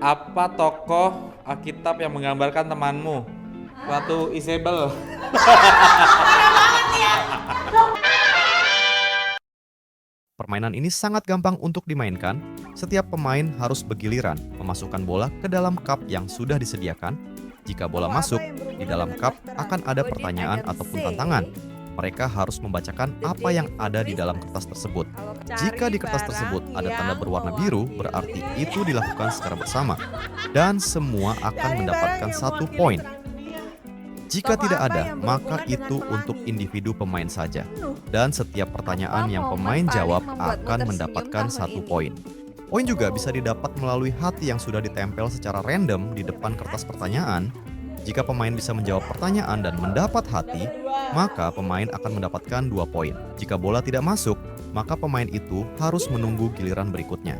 Apa tokoh Alkitab yang menggambarkan temanmu? Ratu Isabel. Permainan ini sangat gampang untuk dimainkan. Setiap pemain harus bergiliran memasukkan bola ke dalam cup yang sudah disediakan. Jika bola masuk, di dalam cup akan ada pertanyaan ataupun tantangan. Mereka harus membacakan apa yang ada di dalam kertas tersebut. Jika di kertas tersebut ada tanda berwarna biru, berarti itu dilakukan secara bersama. Dan semua akan mendapatkan 1 poin. Jika tidak ada, maka itu untuk individu pemain saja. Dan setiap pertanyaan yang pemain jawab akan mendapatkan 1 poin. Poin juga bisa didapat melalui hati yang sudah ditempel secara random di depan kertas pertanyaan. Jika pemain bisa menjawab pertanyaan dan mendapat hati, maka pemain akan mendapatkan 2 poin. Jika bola tidak masuk, maka pemain itu harus menunggu giliran berikutnya.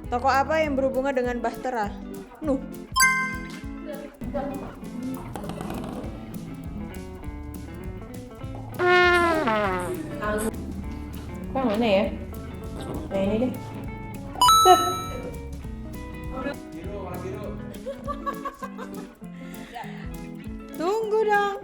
Tokoh apa yang berhubungan dengan Bahtera? Nuh. Yang mana ya? Nah ini deh. Set. Tunggu dong.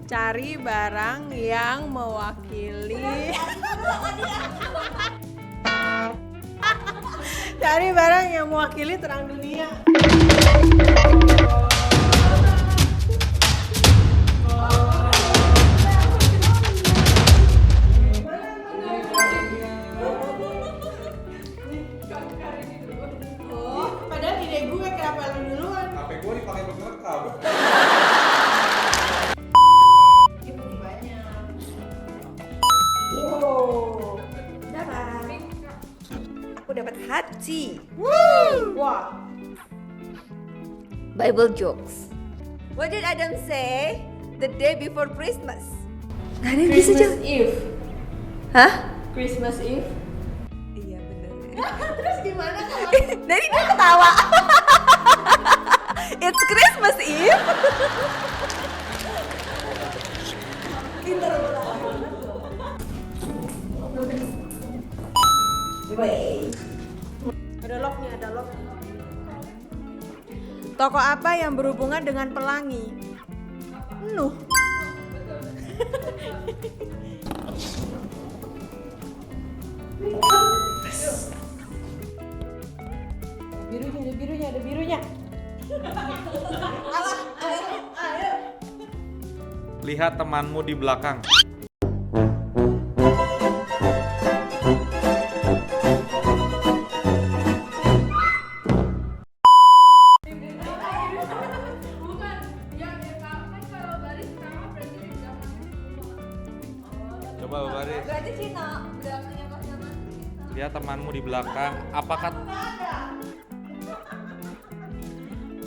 Cari barang yang mewakili. Cari barang yang mewakili terang dunia. Oh, padahal ide gue kenapa lu duluan? HP gue dipakai buat ngerekam. Wow. Dapat. Aku dapat hati. Wah. Bible jokes. What did Adam say the day before Christmas? Gak ada yang bisa jawab. Eve. Hah? Christmas Eve. Iya bener. Terus gimana kalau Dari dia ketawa. It's Christmas Eve. pintar Ada locknya, ada lock. Tokoh apa yang berhubungan dengan pelangi? Nuh. Ada birunya. Ayo. Lihat temanmu di belakang. Coba baris. Berarti Cina. Lihat temanmu di belakang.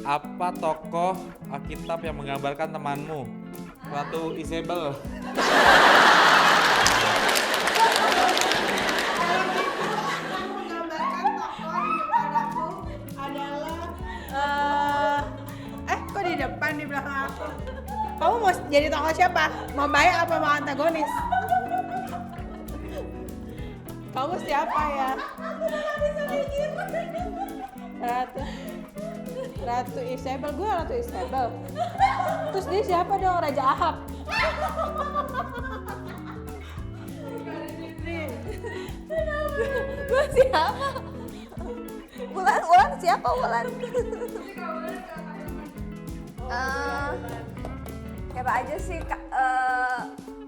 Apa tokoh Alkitab yang menggambarkan temanmu? Ratu Isabel. Menggambarkan tokoh di depan aku adalah kok di depan di belakang aku? Kamu mau jadi tokoh siapa? Mau baik apa mau antagonis? Kamu siapa ya? Ratu Isabel, gue Ratu Isabel. Terus dia siapa dong? Raja Ahab. Gue siapa? Wulan siapa Wulan? Siapa aja sih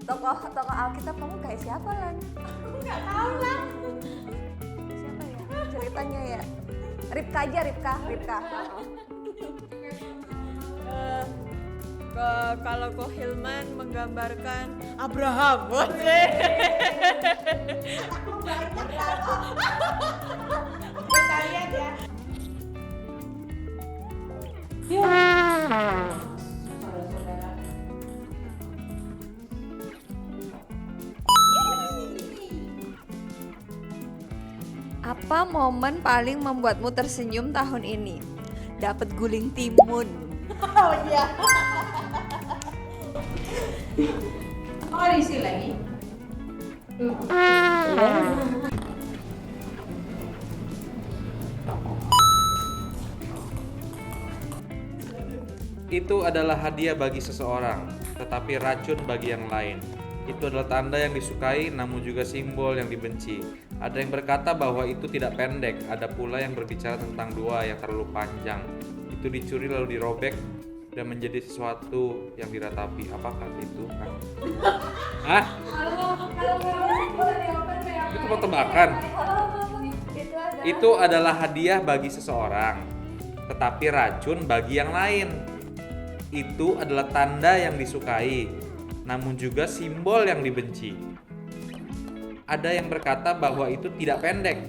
tokoh Alkitab kamu kayak siapa Lan? Aku nggak tahu lah. Siapa ya? Ceritanya ya. Ribka aja, Ribka. Kalau Ko Hilman menggambarkan Abraham. Kita lihat ya. Apa Apa momen paling membuatmu tersenyum tahun ini? Dapat guling timun. Oh iya. Oh diisi lagi. Itu adalah hadiah bagi seseorang, tetapi racun bagi yang lain. Itu adalah tanda yang disukai, namun juga simbol yang dibenci. Ada yang berkata bahwa itu tidak pendek, ada pula yang berbicara tentang dua yang terlalu panjang. Itu dicuri lalu dirobek dan menjadi sesuatu yang diratapi. Apakah itu? Hah? Itu tebak-tebakan. Itu adalah hadiah bagi seseorang, tetapi racun bagi yang lain. Itu adalah tanda yang disukai, namun juga simbol yang dibenci. Ada yang berkata bahwa itu tidak pendek.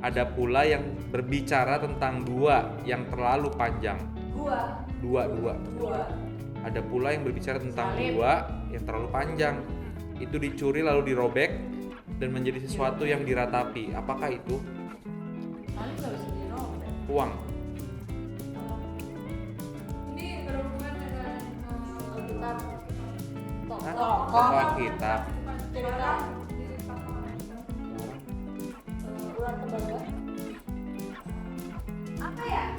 Ada pula yang berbicara tentang dua yang terlalu panjang. Dua. Ada pula yang berbicara tentang dua yang terlalu panjang. Itu dicuri lalu dirobek dan menjadi sesuatu yang diratapi. Apakah itu? Uang. Tokoh kitab. Apa ya?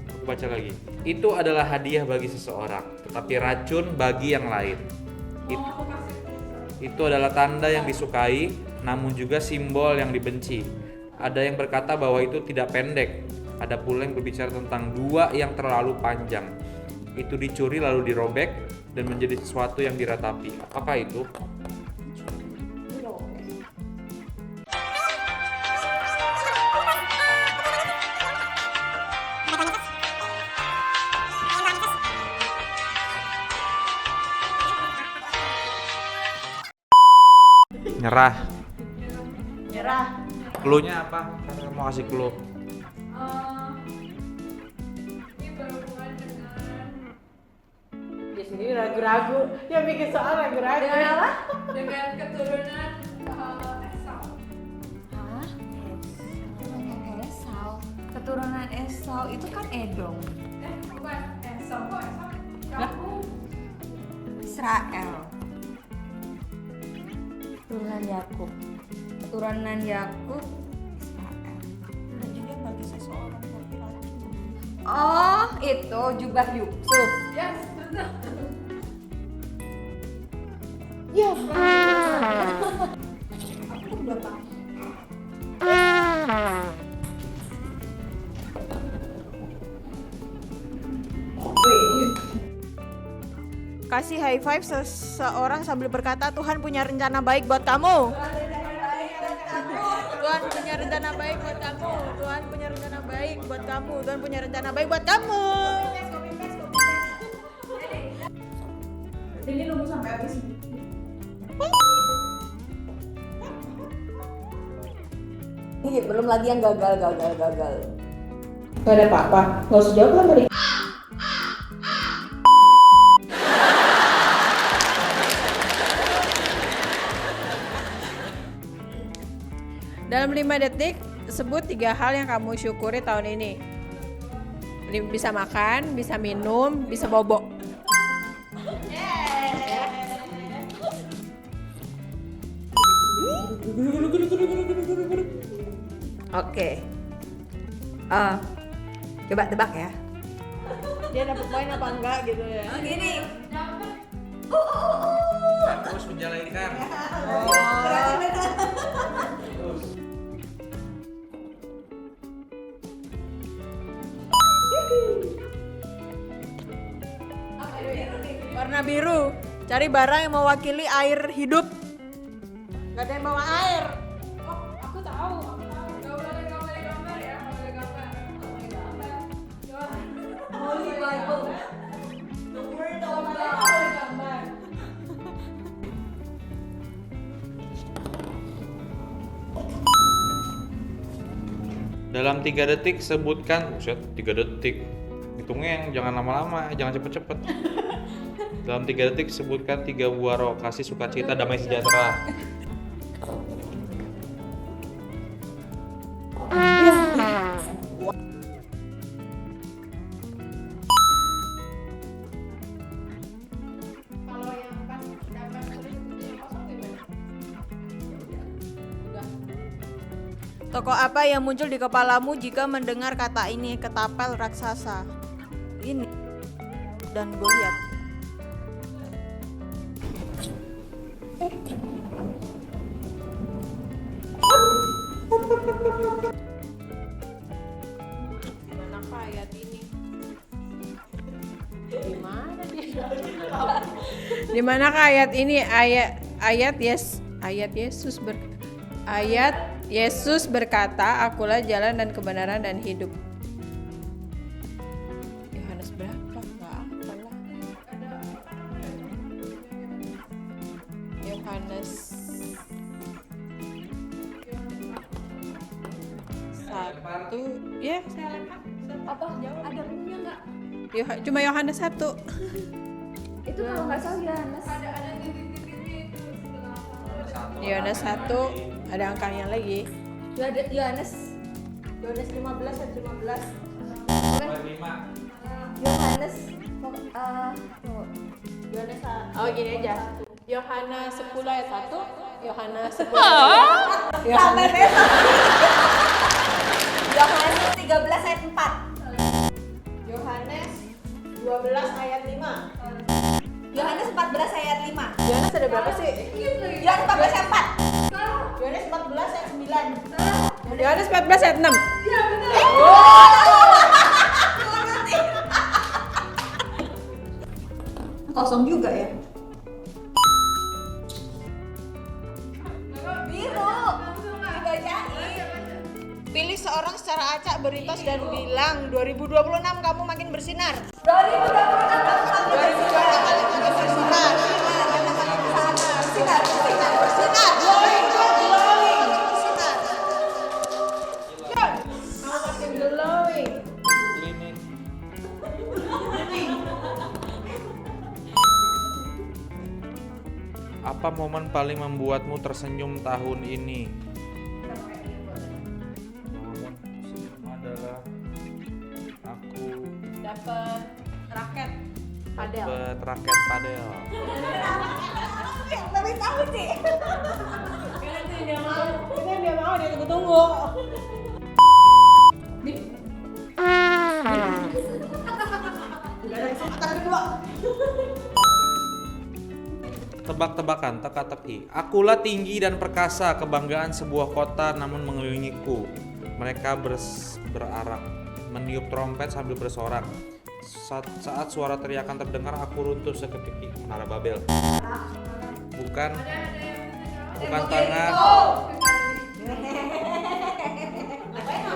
Aku baca lagi. Itu adalah hadiah bagi seseorang, tetapi racun bagi yang lain. Itu adalah tanda yang disukai, namun juga simbol yang dibenci. Ada yang berkata bahwa itu tidak pendek. Ada pula yang berbicara tentang dua yang terlalu panjang. Itu dicuri lalu dirobek dan menjadi sesuatu yang diratapi. Apakah itu? Nyerah. Nyerah. Clue-nya apa? Saya mau kasih clue. Dia sendiri ragu-ragu. Dia bikin soal ragu-ragu. Dengan apa? Dengan keturunan Esau. Hah? Esau. Keturunan Esau itu kan Edom. Bukan Esau, kok Esau? Kamu Israel. Keturunan Yakub. Keturunan Yakub. Israel. Juga bagi seseorang laki-laki. Oh, itu jubah Yusuf. yes, betul. Ya. Aku udah tahu. Kasih high five seseorang sambil berkata Tuhan punya rencana baik buat kamu. Tuhan punya rencana baik buat kamu. Tuhan punya rencana baik buat kamu. Tuhan punya rencana baik buat kamu. Ini nunggu sampai habis. Ini belum lagi yang gagal. Gak ada apa-apa. Gak usah jawab lah tadi. Dalam 5 detik, sebut 3 hal yang kamu syukuri tahun ini. Bisa makan, bisa minum, bisa bobo. Oke. Coba tebak ya. Dia dapat poin apa enggak gitu ya. Oh gini. Terus menjalankan. Warna biru. Cari barang yang mewakili air hidup. Gak ada yang bawa air. Oh, aku tahu. Gak boleh gambar ya, gak boleh gambar. Holy Bible. The word of God. Gak boleh gambar. Dalam 3 detik sebutkan, 3 detik. Hitungnya yang jangan lama-lama, jangan cepet-cepet. Dalam 3 detik sebutkan 3 buah roh kasih, sukacita, damai sejahtera. Tokoh apa yang muncul di kepalamu jika mendengar kata ini? Ketapel raksasa. Ini. Dan Goliat. Manakah ayat ini? Di mana dia? Di manakah ayat ini? Ayat Yesus berkata, "Akulah jalan dan kebenaran dan hidup." Yohanes berapa? Enggak apalah. Yohanes 1. Ya, saya lempar. Apa? Ada punya nggak? Cuma Yohanes 1. Itu kalau nggak salah Yohanes. Ada titik-titiknya itu setelah. Yohanes 1 ada angkanya lagi. Yohanes 15 ayat 15. Yohanes Yohanes Oh, gini aja. Yohanes 10 ayat 1, Yohanes 10 ayat 2. Yohanes Yohanes 13 ayat 4. Yohanes 12 ayat 5. Yohanes 14 ayat 5. Yohanes ada berapa sih? Yohanes 14 ayat 4. Yohanes 14 ayat 9. Yohanes 14 ayat 6. Iya benar. Kosong juga ya. Biru. Dibacain. Pilih seorang secara acak beritos dan bilang 2026 kamu makin bersinar. 2024 Apa momen paling membuatmu tersenyum tahun ini? Momen tersenyum adalah aku Dapat raket padel. dapat raket padel. Tapi tahu sih. Itu yang dia mau, dia tunggu-tunggu. Tebak-tebakan, teka-teki. Akulah tinggi dan perkasa, kebanggaan sebuah kota namun mengelilingiku. Mereka berarak, meniup trompet sambil bersorak. Saat suara teriakan terdengar, aku runtuh seketika. Menara Babel. Bukan tangan.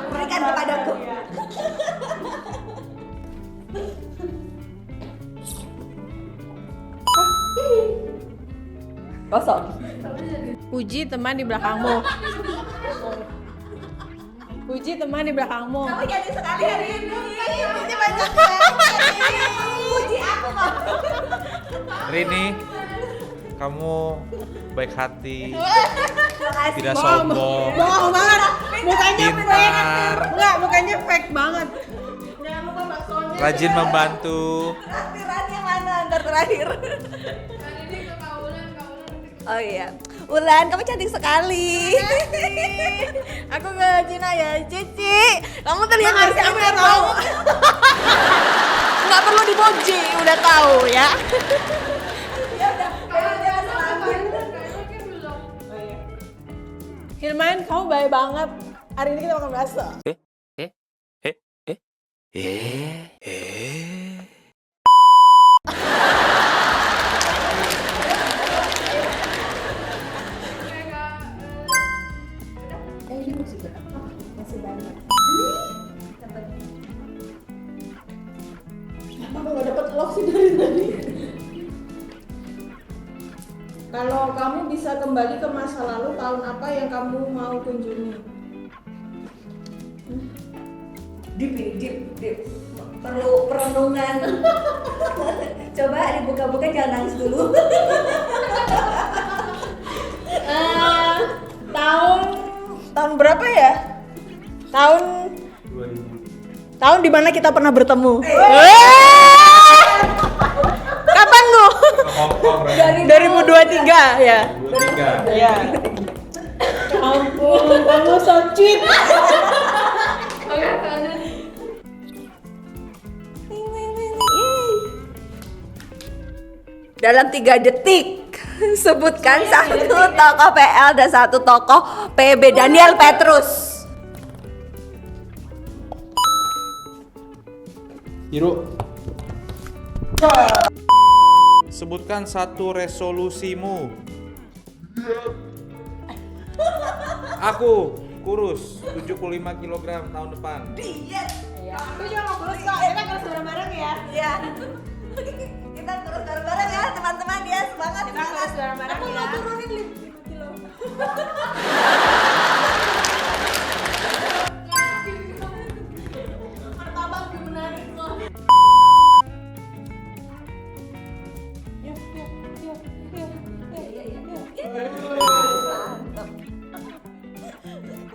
Berikan kepadaku. Kosong. Puji teman di belakangmu. Puji teman di belakangmu. Kamu jadi sekali hari ini. Puji banyak. Puji aku kok. Rini, kamu baik hati, Makasih. tidak sombong, Bohong banget. Mukanya fake. pintar, Enggak, mukanya fake banget. rajin membantu. Traktirannya mana? Ntar terakhir. Ini ke kaulan. Oh iya, Ulan, kamu cantik sekali. Aku ke Cina ya, Cici. Kamu terlihat Makasih, aku udah tahu. Nggak perlu dipuji, udah tahu ya. Hilman, kamu baik banget. Hari ini kita makan bakso. Kalau kamu bisa kembali ke masa lalu, tahun apa yang kamu mau kunjungi? Deep. Perlu perenungan. Coba dibuka-buka, jangan nangis dulu. Tahun berapa ya? Tahun di mana kita pernah bertemu? Kapan lu? Hongkong, 2023 ya. Iya. ampun, kamu so sweet. Oke, lanjut. Dalam 3 detik sebutkan satu tokoh PL dan satu tokoh PB. Daniel Petrus. Biru. Sebutkan satu resolusimu. Aku kurus 75 kg tahun depan. Aku juga mau kurus kok, kita kurus bareng-bareng ya. Ya. Kita terus bareng-bareng ya teman-teman ya, semangat. Kita kurus bareng-bareng Aku ya. mau turunin 5 kilo. Martabak gimana loh?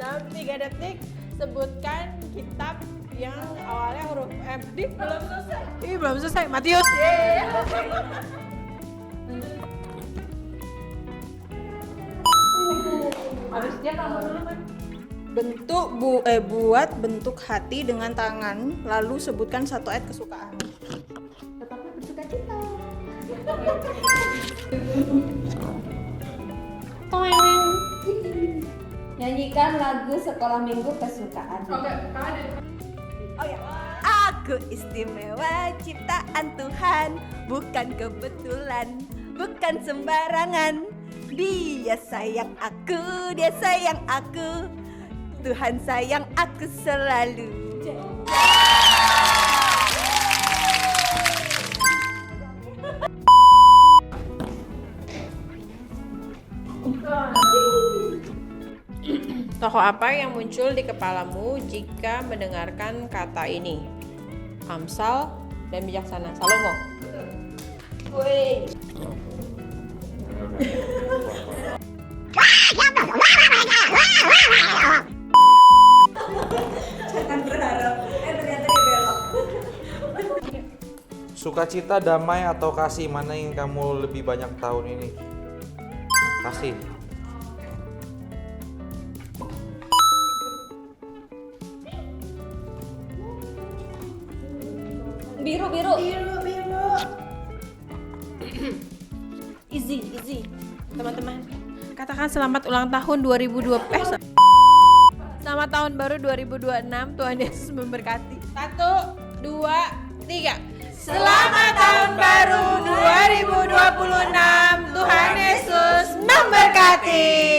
Dalam 3 detik sebutkan kitab yang awalnya huruf M. Belum selesai. Belum selesai. Matius. Habis dia kamu dulu kan? Buat bentuk hati dengan tangan, lalu sebutkan satu ayat kesukaan. Tetapnya bersuka cita. Nyanyikan lagu sekolah minggu kesukaan. Oke, ada. Oh ya. Aku istimewa ciptaan Tuhan, bukan kebetulan, bukan sembarangan. Dia sayang aku, dia sayang aku. Tuhan sayang aku selalu. Tokoh apa yang muncul di kepalamu jika mendengarkan kata ini? Amsal dan bijaksana. Salomo. Woi. Jangan berharap. Ternyata dia belok. Sukacita, damai atau kasih, mana yang kamu lebih banyak tahun ini? Kasih. Biru. Easy. Teman-teman, katakan selamat ulang tahun 2020. Selamat tahun baru 2026. Tuhan Yesus memberkati. 1, 2, 3. Selamat tahun baru 2026. Tuhan Yesus memberkati.